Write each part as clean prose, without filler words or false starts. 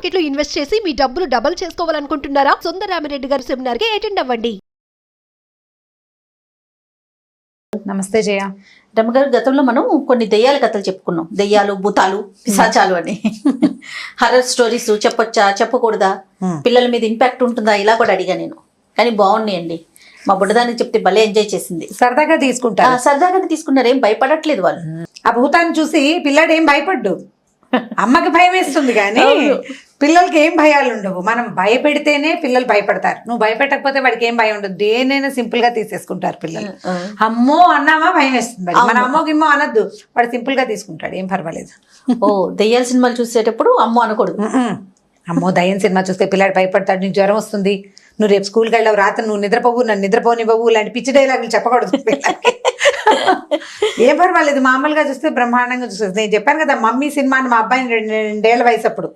Market లో invest చేసి మీ డబ్బులు డబుల్ చేసుకోవాలనుకుంటున్నారా? సుందరరామిరెడ్డి గారి సెమినార్ కి అటెండ్ అవ్వండి. నమస్తే జయ. రమ్మగారు, గతంలో మనం కొన్ని దెయ్యాల కథలు చెప్పుకున్నాం. దెయ్యాలు, భూతాలు, పిశాచాలు అని. హర్రర్ స్టోరీస్ చెప్పొచ్చా, చెప్పకూడదా, పిల్లల మీద ఇంపాక్ట్ ఉంటుందా, ఇలా కూడా అడిగా నేను. కానీ బాగున్నాయండి. మా బుడ్డదానికి చెప్తే భలే ఎంజాయ్ చేసింది. సరదాగా తీసుకుంటారు. సరదాగానే తీసుకున్నారు, ఏం భయపడట్లేదు వాళ్ళు. ఆ భూతాన్ని చూసి పిల్లాడు ఏం భయపడ్డు. అమ్మకి భయం వేస్తుంది కానీ పిల్లలకి ఏం భయాలు ఉండవు. మనం భయపెడితేనే పిల్లలు భయపడతారు. నువ్వు భయపెట్టకపోతే వాడికి ఏం భయం ఉండదు. దేనైనా సింపుల్ గా తీసేసుకుంటారు పిల్లలు. అమ్మో అన్నామా భయం వేస్తుంది. మన అమ్మో గిమ్మో అనొద్దు, వాడు సింపుల్ గా తీసుకుంటాడు, ఏం పర్వాలేదు. ఓ, దెయ్యాల సినిమాలు చూసేటప్పుడు అమ్మో అనకూడదు. అమ్మో దయ్యం సినిమా చూస్తే పిల్లాడు భయపడతాడు, నీకు జ్వరం వస్తుంది, నువ్వు రేపు స్కూల్కి వెళ్ళావు, రాత్రి నువ్వు నిద్రపోవు, నన్ను నిద్రపోనివ్వవు, ఇలాంటి పిచ్చి డైలాగులు చెప్పకూడదు పిల్లలకి. ఏం పర్వాలేదు, మామూలుగా చూస్తే బ్రహ్మాండంగా చూస్తుంది. నేను చెప్పాను కదా, మమ్మీ సినిమాని మా అబ్బాయిని 2 వయసు అప్పుడు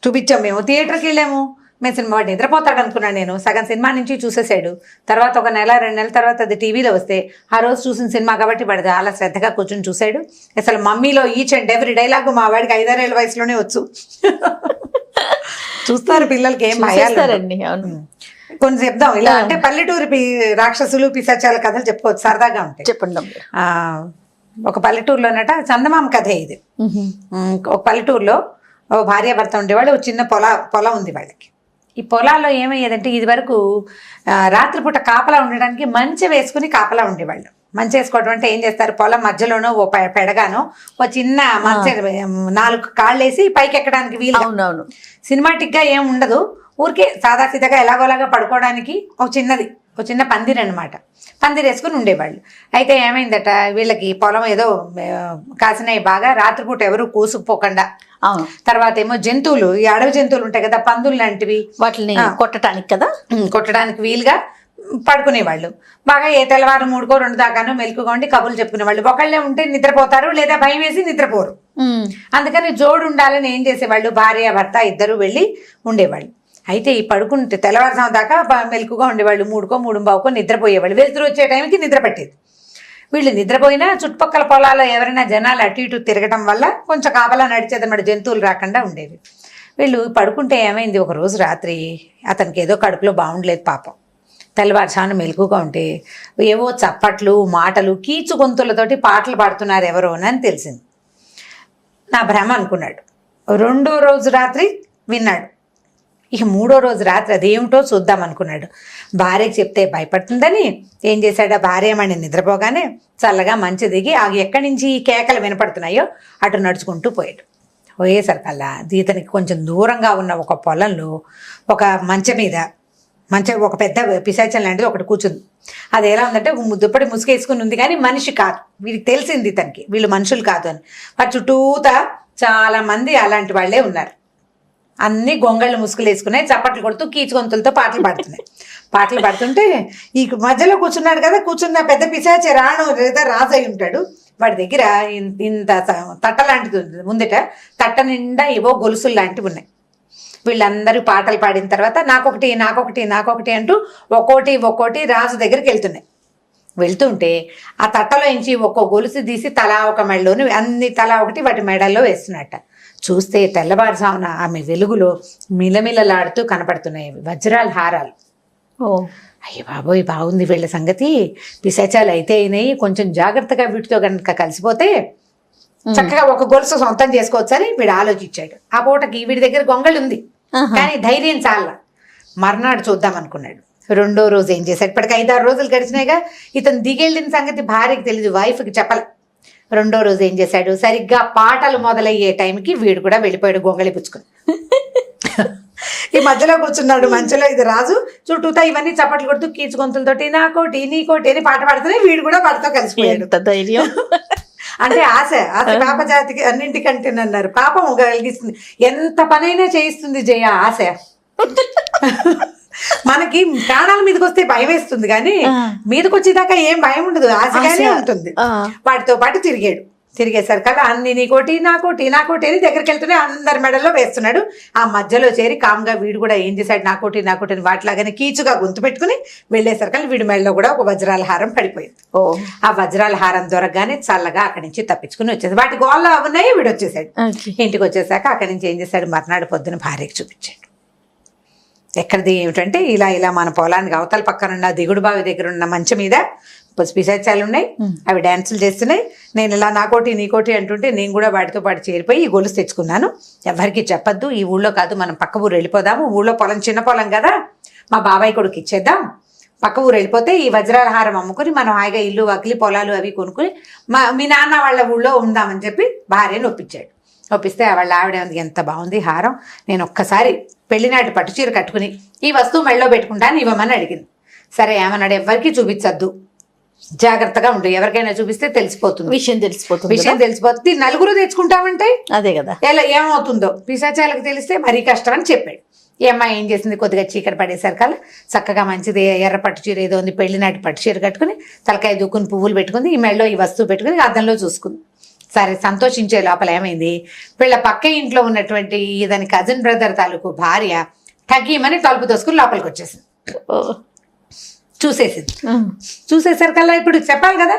చూపించాం. మేము థియేటర్కి వెళ్ళాము. మేము సినిమా వాడు నిద్రపోతాడు అనుకున్నాను నేను. సగం సినిమా నుంచి చూసేసాడు. తర్వాత ఒక 1-2 నెలల తర్వాత అది టీవీలో వస్తే ఆ రోజు చూసిన సినిమా కాబట్టి వాడు చాలా శ్రద్ధగా కూర్చొని చూశాడు. అసలు మమ్మీలో ఈచ్ అండ్ ఎవ్రీ డైలాగ్ మా వాడికి 5-6 ఏళ్ళ వయసులోనే వచ్చు. చూస్తారు పిల్లలకి, ఏం భయాలండి. కొన్ని చెప్దాం ఇలా. అంటే పల్లెటూరు రాక్షసులు, పిశాచాల కథలు చెప్పుకోవచ్చు, సరదాగా ఉంటాయి. చెప్పండి. ఒక పల్లెటూరులోనట చందమామ కథే ఇది. ఒక పల్లెటూరులో భార్యాభర్త ఉండేవాళ్ళు. ఒక చిన్న పొలం ఉంది వాళ్ళకి. ఈ పొలాల్లో ఏమయ్యేదంటే, ఇది వరకు రాత్రిపూట కాపలా ఉండడానికి మంచె వేసుకుని కాపలా ఉండేవాళ్ళు. మంచి వేసుకోవడం అంటే ఏం చేస్తారు, పొలం మధ్యలోనో ఓ పెడగానో ఓ చిన్న మంచె 4 కాళ్ళు వేసి పైకి ఎక్కడానికి వీలు. అవునవును. సినిమాటిక్ గా ఏం ఉండదు, ఊరికే సాదాసీదాగా ఎలాగోలాగా పడుకోవడానికి ఒక చిన్న పందిరి అనమాట. పందిరి వేసుకుని ఉండేవాళ్ళు. అయితే ఏమైందట, వీళ్ళకి పొలం ఏదో కాసినాయి బాగా, రాత్రిపూట ఎవరు కూసుకుపోకుండా. తర్వాత ఏమో జంతువులు, ఈ అడవి జంతువులు ఉంటాయి కదా, పందులు లాంటివి, వాటిని కొట్టడానికి వీలుగా పడుకునేవాళ్ళు. బాగా ఏ తెల్లవారు 3కో 2 దాకానో మెలకుగా ఉండి కబుర్లు చెప్పుకునేవాళ్ళు. ఒకళ్ళే ఉంటే నిద్రపోతారు, లేదా భయం వేసి నిద్రపోరు. అందుకని జోడు ఉండాలని ఏం చేసేవాళ్ళు, భార్య భర్త ఇద్దరు వెళ్ళి ఉండేవాళ్ళు. అయితే ఈ పడుకుంటే తెల్లవారుజాము దాకా మెలకుగా ఉండేవాళ్ళు. 3కో 3:15కో నిద్రపోయేవాళ్ళు. వెలుతురు వచ్చే టైంకి నిద్ర పట్టేది. వీళ్ళు నిద్రపోయినా చుట్టుపక్కల పొలాల్లో ఎవరైనా జనాలు అటు ఇటు తిరగడం వల్ల కొంచెం కాపలా నడిచేదన్నమాట, జంతువులు రాకుండా ఉండేవి. వీళ్ళు పడుకుంటే ఏమైంది, ఒక రోజు రాత్రి అతనికి ఏదో కడుపులో బాగుండలేదు పాపం. తెల్లవారుజామున మెలకుగా ఉంటే ఏవో చప్పట్లు, మాటలు, కీచు గొంతులతోటి పాటలు పాడుతున్నారు ఎవరోనని తెలిసింది. నా భ్రమ అనుకున్నాడు. 2వ రోజు రాత్రి విన్నాడు. ఇక 3వ రోజు రాత్రి అదేమిటో చూద్దాం అనుకున్నాడు. భార్యకి చెప్తే భయపడుతుందని ఏం చేశాడు, ఆ భార్యమణి నిద్రపోగానే చల్లగా మంచి దిగి ఎక్కడి నుంచి ఈ కేకలు వినపడుతున్నాయో అటు నడుచుకుంటూ పోయాడు. పోయేసరికల్లా ఇతనికి కొంచెం దూరంగా ఉన్న ఒక పొలంలో ఒక మంచం మీద ఒక పెద్ద పిశాచం లాంటిది ఒకటి కూర్చుంది. అది ఎలా ఉందంటే, దుప్పటి ముసుగేసుకుని ఉంది కానీ మనిషి కాదు. వీడికి తెలిసింది ఇతనికి వీళ్ళు మనుషులు కాదు అని. వాటి చుట్టూతా చాలా మంది అలాంటి వాళ్ళే ఉన్నారు. అన్ని గొంగళ్ళు ముసుగులు వేసుకున్నాయి, చప్పట్లు కొడుతూ కీచు గొంతులతో పాటలు పాడుతున్నాయి. పాటలు పాడుతుంటే ఈ మధ్యలో కూర్చున్నాడు కదా, కూర్చున్న పెద్ద పిశాచ రాణు లేదా రాజు అయి ఉంటాడు. వాడి దగ్గర ఇంత తట్ట లాంటిది ఉంది ముందట. తట్ట నిండా ఏవో గొలుసులు లాంటివి ఉన్నాయి. వీళ్ళందరూ పాటలు పాడిన తర్వాత నాకొకటి అంటూ ఒక్కోటి రాజు దగ్గరికి వెళ్తుంటే ఆ తట్టలో నుంచి ఒక్కో గొలుసు తీసి తలా ఒక మెడలోని అన్ని తలా ఒకటి వాటి మెడల్లో వేస్తున్నట్ట. చూస్తే తెల్లవారుజామున ఆమె వెలుగులో మిలమిలలాడుతూ కనపడుతున్నాయి వజ్రాల హారాలు. అయ్య బాబోయ్, బాగుంది వీళ్ళ సంగతి, పిశాచాలు అయితే అయినాయి, కొంచెం జాగ్రత్తగా వీటితో కనుక కలిసిపోతే చక్కగా ఒక గొలుసు సొంతం చేసుకోవచ్చని వీడు ఆలోచించాడు. ఆ పూటకి వీడి దగ్గర గొంగళి ఉంది కానీ ధైర్యం చాలా. మర్నాడు చూద్దాం అనుకున్నాడు. 2వ రోజు ఏం చేశాడు, ఇప్పటికి 5-6 రోజులు గడిచినాయిగా. ఇతను దిగెళ్ళిన సంగతి భార్యకి తెలీదు, వైఫ్కి చెప్పలే. 2వ రోజు ఏం చేశాడు, సరిగ్గా పాటలు మొదలయ్యే టైంకి వీడు కూడా వెళ్ళిపోయాడు గొంగళి పుచ్చుకొని. ఈ మధ్యలో కూర్చున్నాడు మంచులో. ఇది రాజు చుట్టూతా ఇవన్నీ చప్పట్లు కొడుతూ కీచు గొంతులతోటి నాకోటి నీకోటి అని పాట పాడుతూనే వీడు కూడా పాటతో కలిసిపోయాడు. ధైర్యం అంటే ఆశ పాప జాతికి అన్నింటికంటే అన్నారు. పాపం కలిగిస్తుంది, ఎంత పనైనా చేయిస్తుంది జయ ఆశ. మనకి ప్రాణాల మీదకి వస్తే భయం వేస్తుంది కానీ మీదకి వచ్చేదాకా ఏం భయం ఉండదు, ఆశగానే ఉంటుంది. వాటితో పాటు తిరిగాడు. తిరిగేసరికల్లా అన్ని నీకోటి నాకోటి నాకోటి అని దగ్గరికి వెళ్తూనే అందరి మెడల్లో వేస్తున్నాడు. ఆ మధ్యలో చేరి కామ్గా వీడు కూడా ఏం చేశాడు, నాకోటి నాకోటి అని వాటిలాగానే కీచుగా గొంతు పెట్టుకుని వెళ్ళేసరికల్లా వీడి మెడలో కూడా ఒక వజ్రాల హారం పడిపోయింది. ఆ వజ్రాల హారం దొరకగానే చల్లగా అక్కడి నుంచి తప్పించుకుని వచ్చేది. వాటి గోళ్ళ ఉన్నాయి, వీడు వచ్చేసాడు. ఇంటికి వచ్చేసాక అక్కడి నుంచి ఏం చేశాడు, మర్నాడు పొద్దున భార్యకి చూపించాడు. ఎక్కడిది ఏమిటంటే ఇలా ఇలా మన పొలానికి అవతల పక్కన ఉన్న దిగుడు బావి దగ్గర ఉన్న మంచం మీద పిశాచాలు ఉన్నాయి, అవి డాన్సులు చేస్తున్నాయి. నేను ఇలా నాకోటి నీకోటి అంటుంటే నేను కూడా వాటితో పాటు చేరిపోయి ఈ గొలుసు తెచ్చుకున్నాను. ఎవరికి చెప్పద్దు, ఈ ఊళ్ళో కాదు, మనం పక్క ఊరు వెళ్ళిపోదాము. ఊళ్ళో పొలం చిన్న పొలం కదా, మా బాబాయ్ కొడుకు ఇచ్చేద్దాం. పక్క ఊరు వెళ్ళిపోతే ఈ వజ్రాల హారం అమ్ముకుని మనం హాయిగా ఇల్లు వకిలి పొలాలు అవి కొనుక్కుని మీ నాన్న వాళ్ళ ఊళ్ళో ఉందామని చెప్పి భార్యను ఒప్పించాడు. ఒప్పిస్తే వాళ్ళ ఆవిడ ఎంత బాగుంది హారం, నేను ఒక్కసారి పెళ్లినాటి పట్టు చీర కట్టుకుని ఈ వస్తువు మెళ్ళలో పెట్టుకుంటాను ఇవ్వమని అడిగింది. సరే ఏమన్నాడు, ఎవరికి చూపించద్దు, జాగ్రత్తగా ఉండు, ఎవరికైనా చూపిస్తే తెలిసిపోతుంది, విషయం తెలిసిపోతుంది. నలుగురు తెచ్చుకుంటామంటే అదే కదా, ఎలా ఏమవుతుందో పిశాచాలకు తెలిస్తే మరీ కష్టం అని చెప్పాడు. ఈ అమ్మాయి ఏం చేసింది, కొద్దిగా చీకటి పడేసరికల్లా చక్కగా మంచిది ఎర్ర పట్టు చీర ఏదో ఉంది, పెళ్లినాటి పట్టు చీర కట్టుకుని తలకాయ దూకుని పువ్వులు పెట్టుకుంది, ఈ మెళ్ళలో ఈ వస్తువు పెట్టుకుని అద్దంలో చూసుకుంది. సరే సంతోషించే లోపల ఏమైంది, వీళ్ళ పక్క ఇంట్లో ఉన్నటువంటి దాని కజిన్ బ్రదర్ తాలూకు భార్య ఠకీమని తలుపు తోసుకుని లోపలికి వచ్చేసింది. చూసేసరికల్లా ఇప్పుడు చెప్పాలి కదా,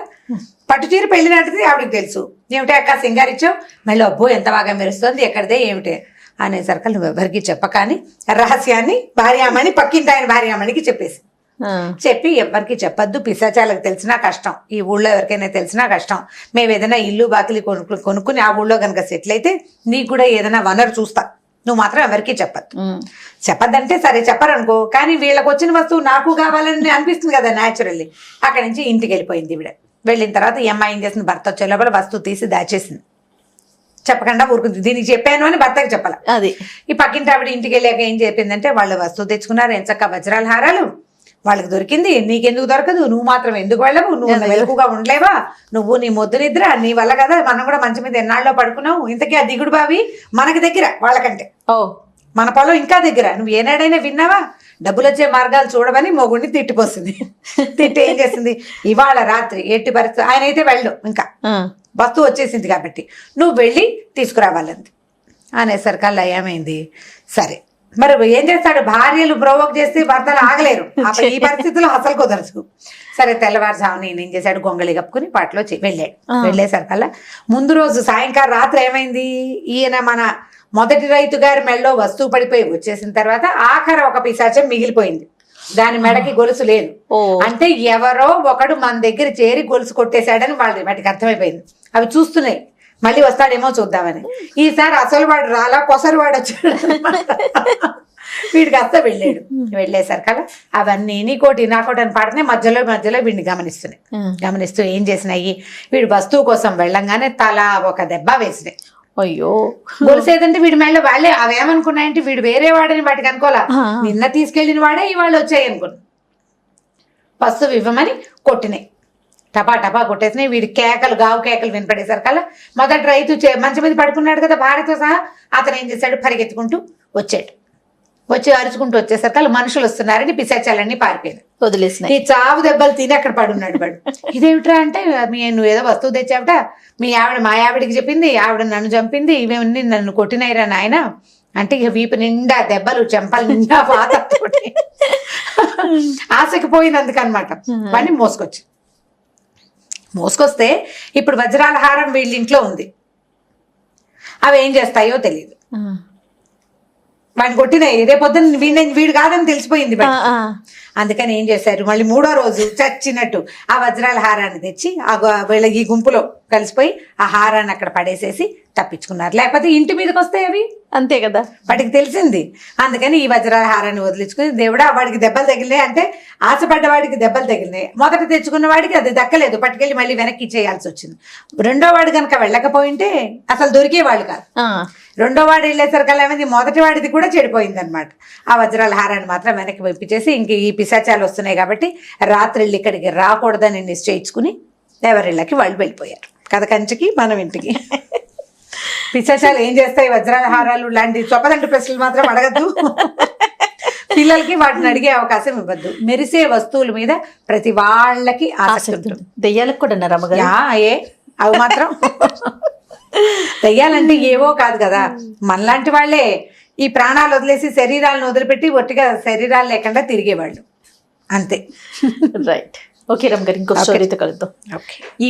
పట్టు చీర పెళ్లినట్టుది ఆవిడకి తెలుసు. ఏమిటి అక్క సింగారిచ్చావు, మళ్ళీ అబ్బో ఎంత బాగా మెరుస్తుంది, ఎక్కడిదే ఏమిటి అనేసరికల్లా నువ్వు ఎవరికి చెప్పకాని రహస్యాన్ని భార్యామణి పక్కింటి ఆయన భార్యామణికి చెప్పేసి చెప్పి ఎవరికి చెప్పద్దు, పిశాచాలకు తెలిసినా కష్టం, ఈ ఊళ్ళో ఎవరికైనా తెలిసినా కష్టం. మేము ఏదైనా ఇల్లు బాకిలి కొనుక్కుని ఆ ఊళ్ళో కనుక సెటిల్ అయితే నీకు కూడా ఏదైనా వనరు చూస్తా, నువ్వు మాత్రం ఎవరికి చెప్పద్దంటే సరే చెప్పరనుకో, కానీ వీళ్ళకి వచ్చిన వస్తువు నాకు కావాలని అనిపిస్తుంది కదా న్యాచురల్లీ. అక్కడి నుంచి ఇంటికి వెళ్ళిపోయింది ఈవిడ. వెళ్ళిన తర్వాత ఈ అమ్మాయి ఏం చేసింది, భర్త వచ్చే లోపల వస్తువు తీసి దాచేసింది, చెప్పకుండా ఊరుకుంది. దీనికి చెప్పాను అని భర్తకి చెప్పాలి. అది ఈ పక్కింటి ఆవిడ ఇంటికి వెళ్ళాక ఏం చెప్పిందంటే, వాళ్ళు వస్తువు తెచ్చుకున్నారు, ఎంచక్క వజ్రాల హారాలు వాళ్ళకి దొరికింది, నీకెందుకు దొరకదు, నువ్వు మాత్రం ఎందుకు వెళ్ళవు, నువ్వు వెలుగుగా ఉండలేవా, నువ్వు నీ మొద్దు నిద్ర నీ వల్ల కదా మనం కూడా మంచి మీద ఎన్నాళ్ళలో పడుకున్నావు, ఇంతకీ ఆ దిగుడు బావి మనకి దగ్గర వాళ్ళకంటే మన పొలం ఇంకా దగ్గర, నువ్వు ఏనాడైనా విన్నావా, డబ్బులు వచ్చే మార్గాలు చూడమని మొగుడిని తిట్టిపోతుంది. తిట్టి ఏం చేసింది, ఇవాళ రాత్రి ఎట్టి పరిస్థితి ఆయన అయితే వెళ్ళు, ఇంకా వస్తువు వచ్చేసింది కాబట్టి నువ్వు వెళ్ళి తీసుకురావాలంది అనేసరికల్లా ఏమైంది, సరే మరి ఏం చేస్తాడు, భార్యలు ప్రొవోక్ చేస్తే భర్తలు ఆగలేరు, ఈ పరిస్థితుల్లో అసలు కుదరదు. సరే తెల్లవారుజామున ఈయన ఏం చేశాడు, గొంగళి కప్పుకుని పాటలో వెళ్ళాడు. వెళ్ళేసరికల్లా ముందు రోజు సాయంకాలం రాత్రి ఏమైంది, ఈయన మన మొదటి రైతు గారి మెడలో వస్తువు పడిపోయి వచ్చేసిన తర్వాత ఆఖరి ఒక పిశాచం మిగిలిపోయింది, దాని మెడకి గొలుసు లేదు. అంటే ఎవరో ఒకడు మన దగ్గర చేరి గొలుసు కొట్టేశాడని వాటికి అర్థమైపోయింది. అవి చూస్తున్నాయి, మళ్ళీ వస్తాడేమో చూద్దామని. ఈసారి అసలు వాడు రాలా, కొసరు వాడు వచ్చాడు, వీడికి అస్త వెళ్ళాడు. వెళ్ళేసరికల్లా అవన్నీ నీకోటి నాకోటి అని పాడుతున్నాయి, మధ్యలో వీడిని గమనిస్తూ ఏం చేసినాయి, వీడు వస్తువు కోసం వెళ్ళంగానే తల ఒక దెబ్బ వేసినాయి. అయ్యో గొలుసేదంటే వీడి మేళ వాళ్ళే అవేమనుకున్నాయంటే వీడు వేరే వాడని వాటికి అనుకోలే, నిన్న తీసుకెళ్లిన వాడే ఇవాళ వచ్చాయి అనుకున్నా. వస్తువు ఇవ్వమని కొట్టినాయి, టపా టపా కొట్టేసినాయి. వీడి కేకలు గావు కేకలు వినపడేసరికల్లా మొదటి రైతు మంచి మీద పడుకున్నాడు కదా భార్యతో సహా, అతను ఏం చేశాడు, పరిగెత్తుకుంటూ వచ్చి అరుచుకుంటూ వచ్చేసరికల్లా మనుషులు వస్తున్నారని పిశాచాలన్నీ పారిపోయింది, వదిలేసిన. ఈ చావు దెబ్బలు తిని అక్కడ పడున్నాడు వాడు. ఇదేమిట్రా అంటే, నువ్వు ఏదో వస్తువు తెచ్చావుట, మా ఆవిడికి చెప్పింది, ఆవిడ నన్ను చంపింది, ఇవేమన్నీ నన్ను కొట్టినాయిరా నాయన అంటే, ఇక వీపు నిండా దెబ్బలు, చెంపలు నిండా పాతతోటి ఆశకి పోయినందుకనమాట. వాడిని మోసుకొస్తే ఇప్పుడు వజ్రాల హారం వీళ్ళ ఇంట్లో ఉంది, అవి ఏం చేస్తాయో తెలియదు. వాడిని కొట్టినాయి, రేపొద్దున వీడు కాదని తెలిసిపోయింది. అందుకని ఏం చేశారు, మళ్ళీ మూడో రోజు చచ్చినట్టు ఆ వజ్రాల హారాన్ని తెచ్చి వీళ్ళ ఈ గుంపులో కలిసిపోయి ఆ హారాన్ని అక్కడ పడేసేసి తప్పించుకున్నారు. లేకపోతే ఇంటి మీదకి వస్తాయి అవి, అంతే కదా, వాటికి తెలిసింది. అందుకని ఈ వజ్రాల హారాన్ని వదిలించుకుని, దేవుడా వాడికి దెబ్బలు తగిలినాయి అంటే, ఆశపడ్డ వాడికి దెబ్బలు తగిలినాయి, మొదట తెచ్చుకున్న వాడికి అది దక్కలేదు, పట్టుకెళ్ళి మళ్ళీ వెనక్కి ఇచ్చేయాల్సి వచ్చింది. రెండో వాడు కనుక వెళ్ళకపోయింటే అసలు దొరికేవాళ్ళు కాదు. రెండో వాడు వెళ్ళేసరికల్లా ఏమైంది, మొదటి వాడిది కూడా చెడిపోయింది అనమాట. ఆ వజ్రాల హారాన్ని మాత్రం వెనక్కి పంపించేసి, ఇంక ఈ పిశాచాలు వస్తున్నాయి కాబట్టి రాత్రిళ్ళు ఇక్కడికి రాకూడదని నిశ్చయించుకుని ఎవరిళ్ళకి వాళ్ళు వెళ్ళిపోయారు. కథ కంచికి మనం ఇంటికి. పిశాచాలు ఏం చేస్తాయి, వజ్రాల హారాలు లాంటి చొప్పదంటు ప్రశ్నలు మాత్రం అడగద్దు, పిల్లలకి వాటిని అడిగే అవకాశం ఇవ్వద్దు. మెరిసే వస్తువుల మీద ప్రతి వాళ్ళకి ఆసక్తి ఉంటుంది. దెయ్యాలకు కూడా అవి మాత్రం దయ్యాలంటే ఏవో కాదు కదా, మనలాంటి వాళ్ళే ఈ ప్రాణాలు వదిలేసి శరీరాలను వదిలిపెట్టి ఒట్టిగా శరీరాలు లేకుండా తిరిగేవాళ్ళు అంతే. రైట్. ఓకే రమ్య గారు, ఇంకో స్టోరీతో కలుద్దాం. ఓకే. ఈ